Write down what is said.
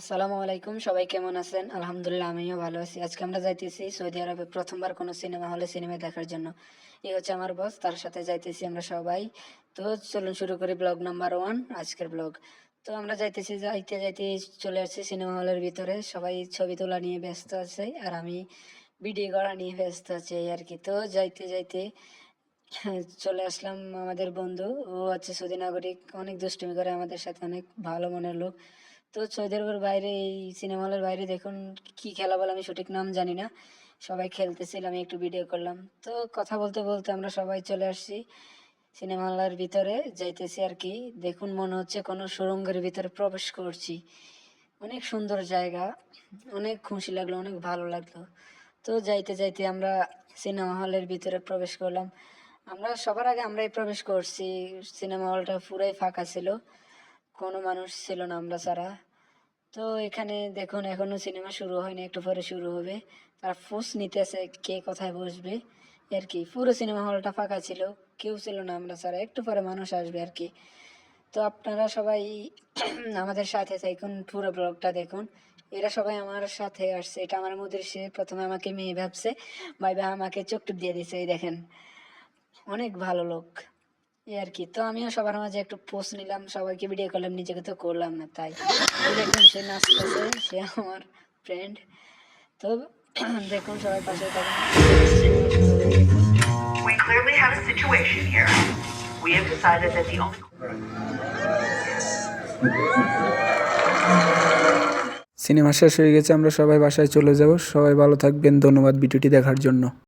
আসসালামু আলাইকুম, সবাই কেমন আছেন? আলহামদুলিল্লাহ আমিও ভালো আছি। আজকে আমরা যাইতেছি সৌদি আরবে প্রথমবার কোনো সিনেমা হলে সিনেমা দেখার জন্য। এই হচ্ছে আমার বস, তার সাথে যাইতেছি আমরা সবাই। তো চলুন শুরু করি ব্লগ নাম্বার 1 আজকের ব্লগ। তো আমরা যাইতেছি, যাইতে যাইতে চলে আসছি সিনেমা হলের ভিতরে। সবাই ছবি তোলা নিয়ে ব্যস্ত আছে আর আমি ভিডিও করা নিয়ে ব্যস্ত আছি এই আর কি। তো যাইতে যাইতে চলে আসলাম আমাদের বন্ধু। ও হচ্ছে সৌদি নাগরিক, অনেক দুষ্টুমি করে আমাদের সাথে, অনেক ভালো মনের লোক। তো সৌদি আরবের বাইরে, এই সিনেমা হলের বাইরে দেখুন কি খেলা বলে, আমি সঠিক নাম জানি না। সবাই খেলতেছিল, আমি একটু ভিডিও করলাম। তো কথা বলতে বলতে আমরা সবাই চলে আসছি সিনেমা হলের ভিতরে, যাইতেছি আর কি। দেখুন মনে হচ্ছে কোনো সুড়ঙ্গের ভিতরে প্রবেশ করছি। অনেক সুন্দর জায়গা, অনেক খুশি লাগলো, অনেক ভালো লাগলো। তো যাইতে যাইতে আমরা সিনেমা হলের ভিতরে প্রবেশ করলাম। আমরা সবার আগে আমরাই প্রবেশ করছি। সিনেমা হলটা পুরাই ফাঁকা ছিল, কোনো মানুষ ছিল না আমরা ছাড়া। তো এখানে দেখুন এখনো সিনেমা শুরু হয়নি, একটু পরে শুরু হবে। তারা পোজ নিতেছে কে কোথায় বসবে আর কি। পুরো সিনেমা হলটা ফাঁকা ছিল, কেউ ছিল না আমরা ছাড়া। একটু পরে মানুষ আসবে আর কি। তো আপনারা সবাই আমাদের সাথে থাকুন, পুরো ব্লগটা দেখুন। এরা সবাই আমার সাথে আসছে। এটা আমার মুদির, সে প্রথমে আমাকে মেয়ে ভাবছে, ভাইবা আমাকে চোখ টোক দিয়ে দিছে, এই দেখেন। অনেক ভালো লোক এই আর কি। তো আমিও সবার মাঝে একটু পোস্ট নিলাম, সবাইকে ভিডিও করলাম, নিজেকে তো করলাম না তাই। এই দেখুন সে নাচতেছে, সে আমার ফ্রেন্ড। তো দেখুন সবাই পাশে থাকুন, সিনেমা শুরু হয়ে গেছে। We clearly have a situation here. We have decided that the only cinema শেষ হয়ে গেছে, আমরা সবাই বাসায় চলে যাব। সবাই ভালো থাকবেন, ধন্যবাদ ভিডিওটি দেখার জন্য।